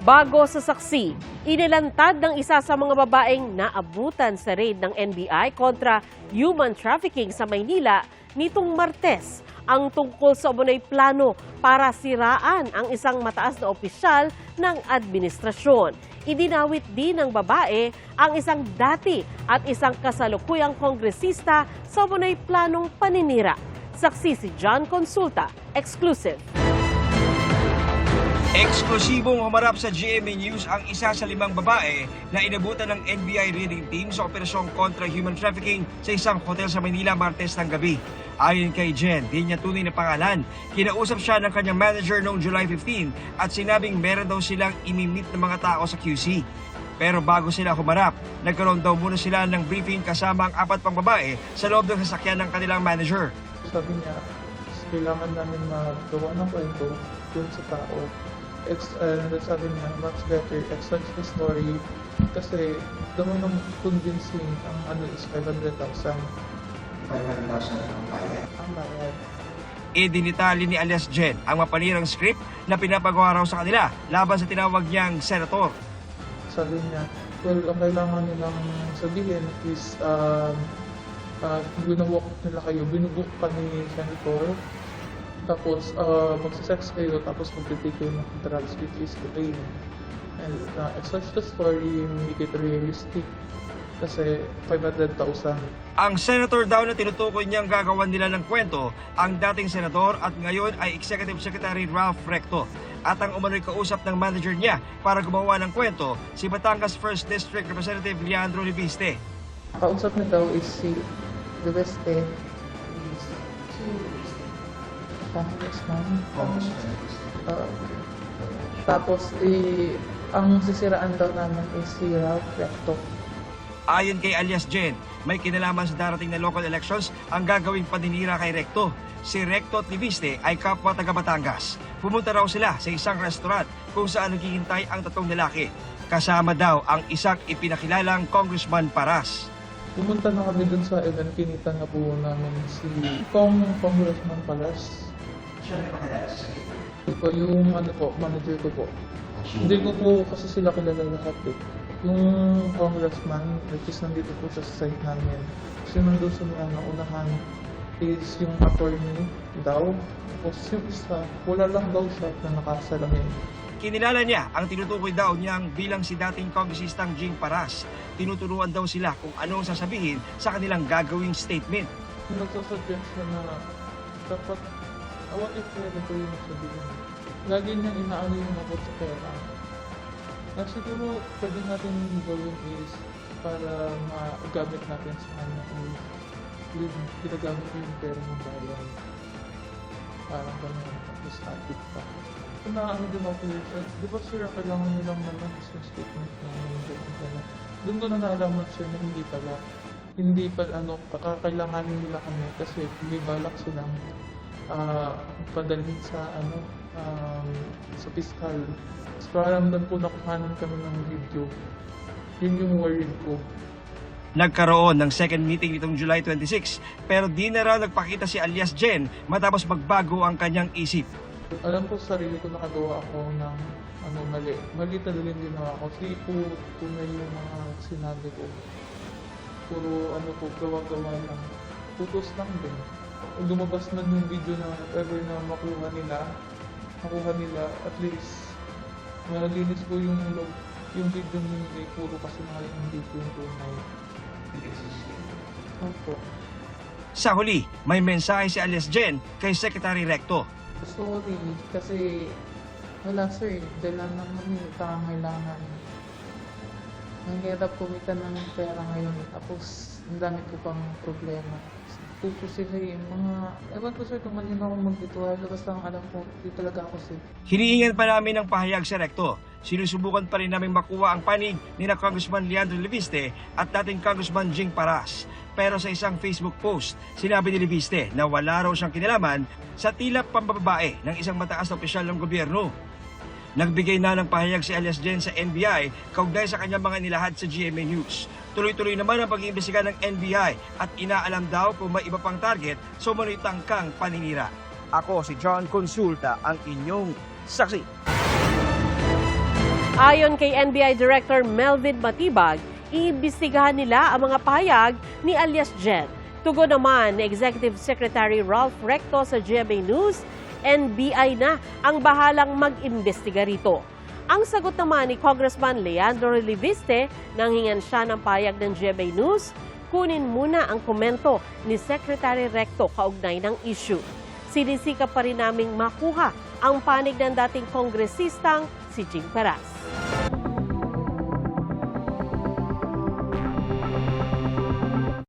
Bago sa saksi, inilantad ng isa sa mga babaeng naabutan sa raid ng NBI kontra human trafficking sa Maynila nitong Martes ang tungkol sa umano'y plano para siraan ang isang mataas na opisyal ng administrasyon. Idinawit din ng babae ang isang dati at isang kasalukuyang kongresista sa umano'y planong paninira. Saksi si John Consulta, exclusive. Eksklusibong humarap sa GMA News ang isa sa 5 babae na inabutan ng NBI raiding team sa operasyong kontra human trafficking sa isang hotel sa Manila Martes ng gabi. Ayon kay Jen, di niya tunay na pangalan. Kinausap siya ng kanyang manager noong July 15 at sinabing meron daw silang imimit ng mga tao sa QC. Pero bago sila humarap, nagkaroon daw muna sila ng briefing kasama ang 4 pang babae sa loob ng sasakyan ng kanilang manager. Sabi niya, kailangan namin magawa ng kwento dun sa tao. Sabi niya, much better expunge the story kasi daw ng convincing ang ano is 500,000. 500,000 ang bayad. Ang bayad. Idinitali ni alias Jen ang mapanirang script na pinapagawa raw sa kanila laban sa tinawag niyang senator. Sabi niya, well, ang kailangan nilang sabihin is binubuk nila kayo, binubuk ka ni senator. Tapos, magsisex kayo, tapos magtitake kayo ng drugs, which is cocaine. And expunge the story, make it realistic. Kasi 500,000. Ang senator daw na tinutukoy niyang gagawan nila ng kwento, ang dating senador at ngayon ay Executive Secretary Ralph Recto. At ang umano'y kausap ng manager niya para gumawa ng kwento, si Batangas 1st District Representative Leandro Libiste. Kausap na daw is si Libiste. Tapos, ang sisiraan daw naman is si Ralph Recto. Ayon kay alias Jen, may kinalaman sa darating na local elections ang gagawing paninira kay Recto. Si Recto at Libiste ay kapwa taga Batangas. Pumunta raw sila sa isang restaurant kung saan naghihintay ang 3 lalaki. Kasama daw ang isang ipinakilalang Congressman Paras. Pumunta na kami dun sa event, kinita na po namin si Congressman Palas. Siya na pakilala sa iyo. Ito yung manager ko po. Hindi ko po kasi sila kilala lahat eh. Yung congressman, which is nandito po siya sa site namin. Kasi nandun sa unahan is yung attorney daw. Tapos yung isa, wala lang daw siya na nakasalamin. Kinilala niya ang tinutukoy daw niyang bilang si dating kongresistang Jing Paras. Tinuturuan daw sila kung anong sasabihin sa kanilang gagawing statement. Nagsasuggest siya na dapat, what if pwede ko yung sabihin? Lagi niyang inaano yung abot sa pera. Na siguro pwede natin gawin is para magamit natin sa kanya is ginagamit ko yung pera ng bayan. Parang gano'n, tapos atit pa. Kung ano din ako, di ba sir, kailangan nilang naman sa statement na gano'n. Doon ko na nalaman sir na hindi pala. Hindi pa kakailanganin nila kami kasi may balak silang padalhin sa sa fiscal. Parang doon po nakuhanan kami ng video. Yun yung worried ko. Nagkaroon ng second meeting nitong July 26 pero di na raw nagpakita si alias Jen matapos magbago ang kanyang isip. Alam ko sa sarili ko nakagawa ako ng mali. Mali talaga yung ginawa ko. Hindi po tunay yung mga sinabi ko. Puro gawa-gawa lang. Putos lang din. Lumabas man yung video na ever na makuha nila, at least malinis po yung video nila, puro kasi mga hindi po yung tunay. Opo. Sa huli, may mensahe si alias Jen kay Secretary Recto. Sorry, kasi wala sir, dala naman yung kailangan. Nangyarap kumita ng pera ngayon, tapos ang dami ko pang problema. Puto sila yung mga, ewan ko sir kung malinaw akong mag-ritual, basta ang alam ko, di talaga ako sir. Hinihingan pa namin ng pahayag si Recto. Sinusubukan pa rin namin makuha ang panig ni na Congressman Leandro Libiste at dating Congressman Jing Paras. Pero sa isang Facebook post, sinabi ni Libiste na wala raw siyang kinalaman sa tila pambababae ng isang mataas na opisyal ng gobyerno. Nagbigay na ng pahayag si alias Jen sa NBI kaugnay sa kanyang mga nilahad sa GMA News. Tuloy-tuloy naman ang pag-iimbestiga ng NBI at inaalam daw kung may iba pang target sa umano'y tangkang paninira. Ako si John Consulta, ang inyong saksi. Ayon kay NBI Director Melvin Matibag, iimbestigahan nila ang mga pahayag ni alias Jen. Tugon naman ni Executive Secretary Ralph Recto sa GMA News, NBI na ang bahalang mag-imbestiga rito. Ang sagot naman ni Congressman Leandro Leviste, nang hingan siya ng pahayag ng GMA News, kunin muna ang komento ni Secretary Recto kaugnay ng issue. Sinisikap pa rin naming makuha ang panig ng dating kongresistang si Jing Paras.